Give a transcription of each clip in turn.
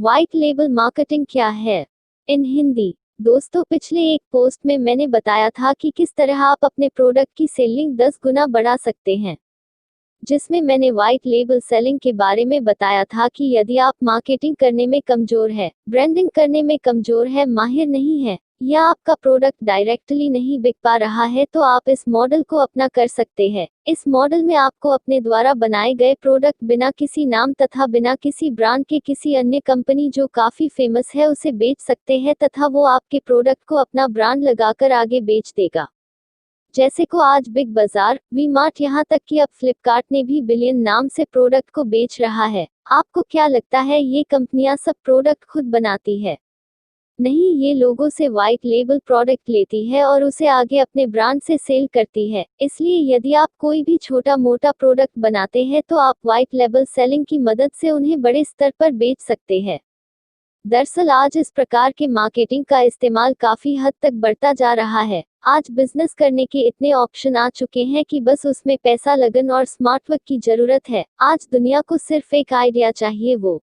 White label marketing क्या है? इन हिंदी। दोस्तों, पिछले एक पोस्ट में मैंने बताया था कि किस तरह आप अपने प्रोडक्ट की सेलिंग 10 गुना बढ़ा सकते हैं, जिसमें मैंने व्हाइट लेबल सेलिंग के बारे में बताया था कि यदि आप मार्केटिंग करने में कमजोर है, ब्रांडिंग करने में कमजोर है, माहिर नहीं है, या आपका प्रोडक्ट डायरेक्टली नहीं बिक पा रहा है, तो आप इस मॉडल को अपना कर सकते हैं। इस मॉडल में आपको अपने द्वारा बनाए गए प्रोडक्ट बिना किसी नाम तथा बिना किसी ब्रांड के किसी अन्य कंपनी जो काफी फेमस है उसे बेच सकते हैं, तथा वो आपके प्रोडक्ट को अपना ब्रांड लगाकर आगे बेच देगा। जैसे को आज बिग बाजार, वी मार्ट, यहाँ तक कि अब फ्लिपकार्ट ने भी बिलियन नाम से प्रोडक्ट को बेच रहा है। आपको क्या लगता है ये कंपनियां सब प्रोडक्ट खुद बनाती है? नहीं, ये लोगों से व्हाइट लेबल प्रोडक्ट लेती है और उसे आगे अपने ब्रांड से सेल करती है। इसलिए यदि आप कोई भी छोटा मोटा प्रोडक्ट बनाते हैं तो आप व्हाइट लेबल सेलिंग की मदद से उन्हें बड़े स्तर पर बेच सकते हैं। दरअसल आज इस प्रकार के मार्केटिंग का इस्तेमाल काफी हद तक बढ़ता जा रहा है। आज बिजनेस करने के इतने ऑप्शन आ चुके हैं कि बस उसमें पैसा, लगन और स्मार्ट वर्क की जरूरत है। आज दुनिया को सिर्फ एक आइडिया चाहिए, वो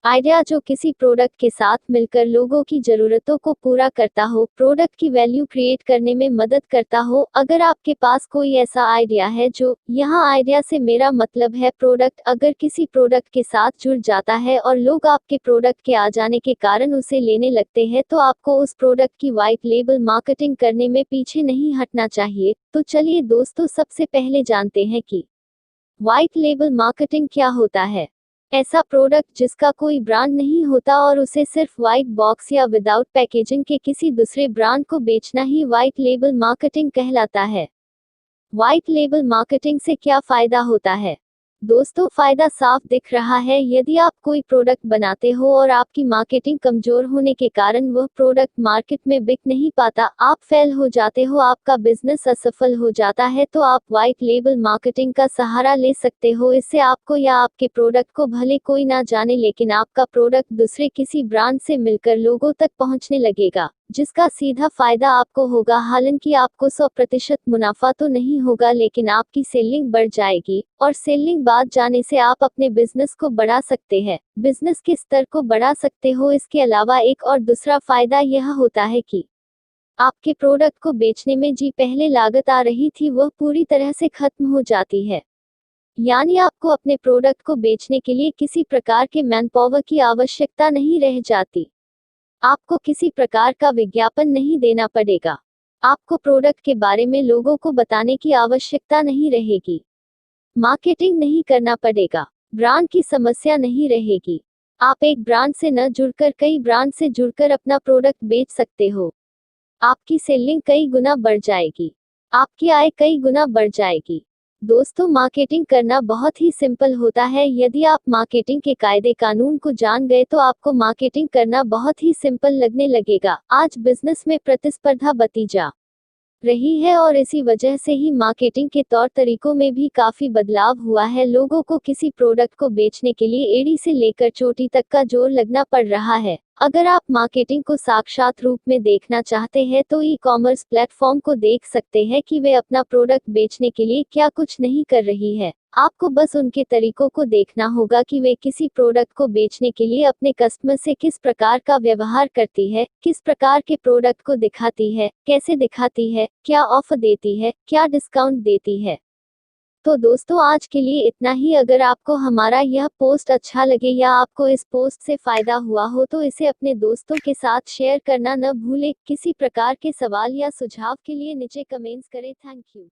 आइडिया जो किसी प्रोडक्ट के साथ मिलकर लोगों की जरूरतों को पूरा करता हो, प्रोडक्ट की वैल्यू क्रिएट करने में मदद करता हो। अगर आपके पास कोई ऐसा आइडिया है जो, यहाँ आइडिया से मेरा मतलब है प्रोडक्ट, अगर किसी प्रोडक्ट के साथ जुड़ जाता है और लोग आपके प्रोडक्ट के आ जाने के कारण उसे लेने लगते हैं, तो आपको उस प्रोडक्ट की व्हाइट लेबल मार्केटिंग करने में पीछे नहीं हटना चाहिए। तो चलिए दोस्तों, सबसे पहले जानते हैं कि व्हाइट लेबल मार्केटिंग क्या होता है। ऐसा प्रोडक्ट जिसका कोई ब्रांड नहीं होता और उसे सिर्फ व्हाइट बॉक्स या विदाउट पैकेजिंग के किसी दूसरे ब्रांड को बेचना ही व्हाइट लेबल मार्केटिंग कहलाता है। व्हाइट लेबल मार्केटिंग से क्या फायदा होता है? दोस्तों, फायदा साफ दिख रहा है। यदि आप कोई प्रोडक्ट बनाते हो और आपकी मार्केटिंग कमजोर होने के कारण वह प्रोडक्ट मार्केट में बिक नहीं पाता, आप फेल हो जाते हो, आपका बिजनेस असफल हो जाता है, तो आप व्हाइट लेबल मार्केटिंग का सहारा ले सकते हो। इससे आपको या आपके प्रोडक्ट को भले कोई ना जाने, लेकिन आपका प्रोडक्ट दूसरे किसी ब्रांड से मिलकर लोगों तक पहुंचने लगेगा, जिसका सीधा फायदा आपको होगा। हालांकि आपको 100% मुनाफा तो नहीं होगा, लेकिन आपकी सेलिंग बढ़ जाएगी, और सेलिंग बढ़ जाने से आप अपने बिजनेस को बढ़ा सकते हैं, बिजनेस के स्तर को बढ़ा सकते हो। इसके अलावा एक और दूसरा फायदा यह होता है कि आपके प्रोडक्ट को बेचने में जी पहले लागत आ रही थी वह पूरी तरह से खत्म हो जाती है। यानी आपको अपने प्रोडक्ट को बेचने के लिए किसी प्रकार के मैन पावर की आवश्यकता नहीं रह जाती। आपको किसी प्रकार का विज्ञापन नहीं देना पड़ेगा। आपको प्रोडक्ट के बारे में लोगों को बताने की आवश्यकता नहीं रहेगी। मार्केटिंग नहीं करना पड़ेगा। ब्रांड की समस्या नहीं रहेगी। आप एक ब्रांड से न जुड़कर कई ब्रांड से जुड़कर अपना प्रोडक्ट बेच सकते हो। आपकी सेलिंग कई गुना बढ़ जाएगी। आपकी आय कई गुना बढ़ जाएगी। दोस्तों, मार्केटिंग करना बहुत ही सिंपल होता है। यदि आप मार्केटिंग के कायदे कानून को जान गए तो आपको मार्केटिंग करना बहुत ही सिंपल लगने लगेगा। आज बिजनेस में प्रतिस्पर्धा बढ़ती जा रही है और इसी वजह से ही मार्केटिंग के तौर तरीकों में भी काफी बदलाव हुआ है। लोगों को किसी प्रोडक्ट को बेचने के लिए एड़ी से लेकर चोटी तक का जोर लगना पड़ रहा है। अगर आप मार्केटिंग को साक्षात रूप में देखना चाहते हैं तो ई कॉमर्स प्लेटफॉर्म को देख सकते हैं कि वे अपना प्रोडक्ट बेचने के लिए क्या कुछ नहीं कर रही है। आपको बस उनके तरीकों को देखना होगा कि वे किसी प्रोडक्ट को बेचने के लिए अपने कस्टमर से किस प्रकार का व्यवहार करती है, किस प्रकार के प्रोडक्ट को दिखाती है, कैसे दिखाती है, क्या ऑफर देती है, क्या डिस्काउंट देती है। तो दोस्तों, आज के लिए इतना ही। अगर आपको हमारा यह पोस्ट अच्छा लगे या आपको इस पोस्ट से फायदा हुआ हो तो इसे अपने दोस्तों के साथ शेयर करना न भूलें। किसी प्रकार के सवाल या सुझाव के लिए नीचे कमेंट्स करें। Thank you.